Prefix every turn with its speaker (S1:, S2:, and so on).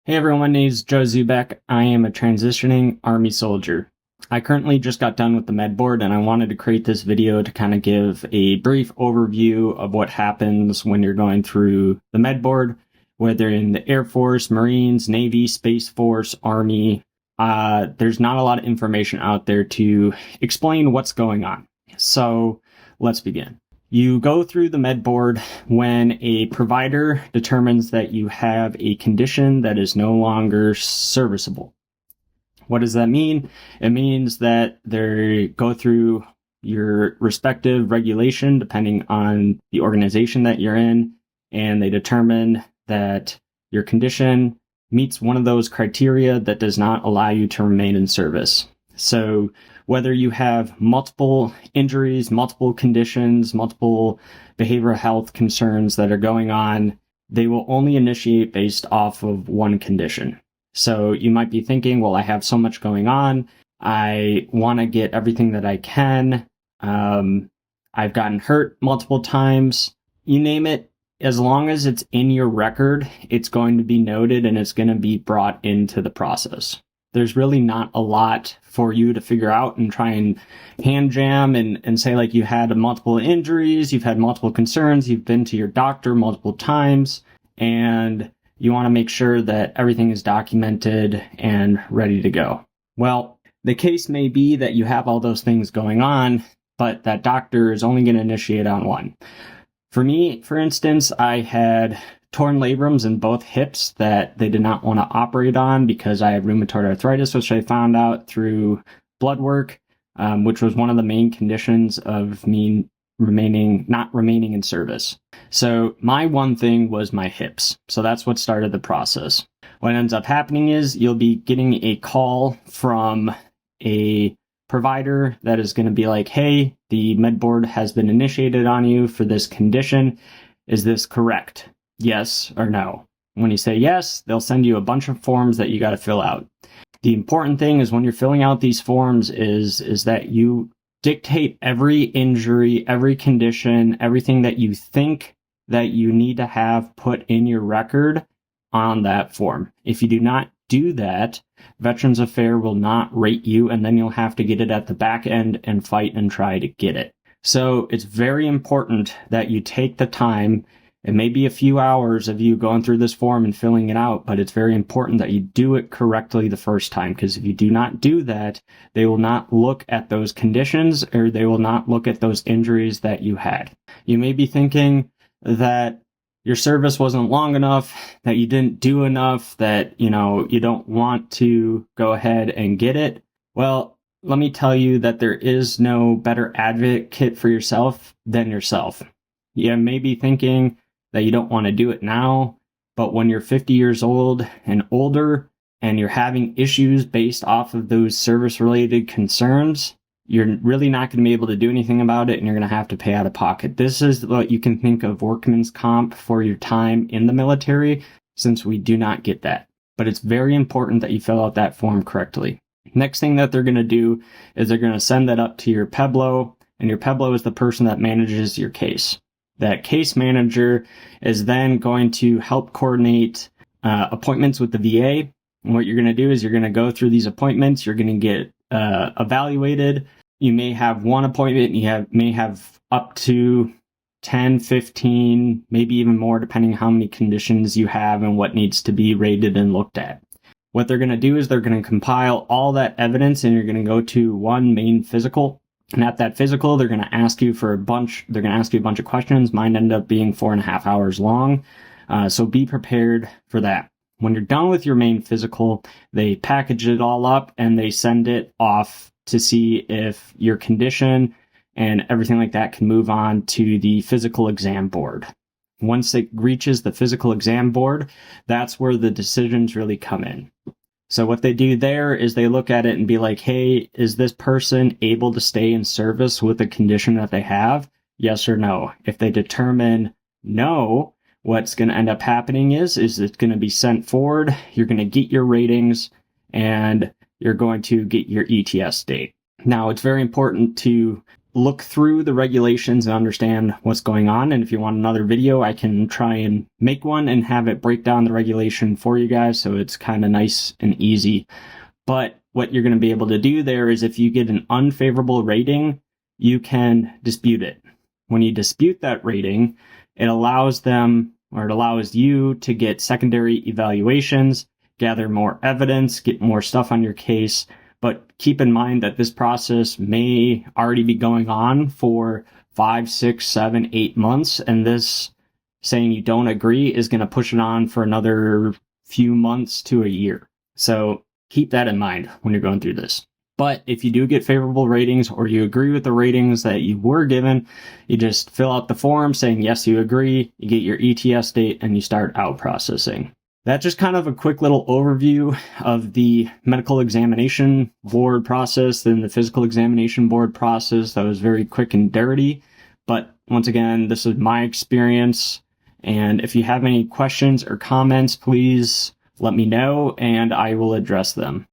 S1: Hey everyone, my name is Joe Zubek. I am a transitioning Army soldier. I currently just got done with the med board and I wanted to create this video to kind of give a brief overview of what happens when you're going through the med board, whether in the Air Force, Marines, Navy, Space Force, Army. There's not a lot of information out there to explain what's going on. So let's begin. You go through the med board when a provider determines that you have a condition that is no longer serviceable. What does that mean? It means that they go through your respective regulation depending on the organization that you're in, and they determine that your condition meets one of those criteria that does not allow you to remain in service. So whether you have multiple injuries, multiple conditions, multiple behavioral health concerns that are going on, they will only initiate based off of one condition. So you might be thinking, well, I have so much going on. I want to get everything that I can. I've gotten hurt multiple times. You name it. As long as it's in your record, it's going to be noted and it's going to be brought into the process. There's really not a lot for you to figure out and try and hand jam and say like you had multiple injuries, you've had multiple concerns, you've been to your doctor multiple times, and you want to make sure that everything is documented and ready to go. Well, the case may be that you have all those things going on, but that doctor is only going to initiate on one. For me, for instance, I had torn labrums in both hips that they did not want to operate on because I have rheumatoid arthritis, which I found out through blood work, which was one of the main conditions of me not remaining in service. So my one thing was my hips. So that's what started the process. What ends up happening is you'll be getting a call from a provider that is going to be like, hey, the med board has been initiated on you for this condition. Is this correct? Yes or no. When you say yes, they'll send you a bunch of forms that you got to fill out. The important thing is when you're filling out these forms is that you dictate every injury, every condition, everything that you think that you need to have put in your record on that form. If you do not do that, Veterans Affairs will not rate you, and then you'll have to get it at the back end and fight and try to get it. So it's very important that you take the time. It may be a few hours of you going through this form and filling it out, but it's very important that you do it correctly the first time, because if you do not do that, they will not look at those conditions or they will not look at those injuries that you had. You may be thinking that your service wasn't long enough, that you didn't do enough, that, you don't want to go ahead and get it. Well, let me tell you that there is no better advocate for yourself than yourself. You may be thinking that you don't want to do it now, but when you're 50 years old and older and you're having issues based off of those service-related concerns, you're really not going to be able to do anything about it, and you're going to have to pay out of pocket. This is what you can think of workman's comp for your time in the military, since we do not get that. But it's very important that you fill out that form correctly. Next thing that they're going to do is they're going to send that up to your PEBLO, and your PEBLO is the person that manages your case. That case manager is then going to help coordinate appointments with the VA. And what you're going to do is you're going to go through these appointments. You're going to get evaluated. You may have one appointment. You may have up to 10, 15, maybe even more, depending on how many conditions you have and what needs to be rated and looked at. What they're going to do is they're going to compile all that evidence, and you're going to go to one main physical. And at that physical, they're going to ask you a bunch of questions. Mine ended up being 4.5 hours long. So be prepared for that. When you're done with your main physical, they package it all up and they send it off to see if your condition and everything like that can move on to the physical exam board. Once it reaches the physical exam board, that's where the decisions really come in. So what they do there is they look at it and be like, hey, is this person able to stay in service with the condition that they have? Yes or no? If they determine no, what's going to end up happening is it's going to be sent forward. You're going to get your ratings and you're going to get your ETS date. Now, it's very important to look through the regulations and understand what's going on. And if you want another video, I can try and make one and have it break down the regulation for you guys, so it's kind of nice and easy. But what you're going to be able to do there is if you get an unfavorable rating, you can dispute it. When you dispute that rating, it allows them, or it allows you to get secondary evaluations, gather more evidence, get more stuff on your case. But keep in mind that this process may already be going on for 5, 6, 7, 8 months, and this saying you don't agree is going to push it on for another few months to a year. So keep that in mind when you're going through this. But if you do get favorable ratings, or you agree with the ratings that you were given, you just fill out the form saying yes, you agree, you get your ETS date, and you start out processing. That's just kind of a quick little overview of the medical examination board process and the physical examination board process. That was very quick and dirty. But once again, this is my experience. And if you have any questions or comments, please let me know and I will address them.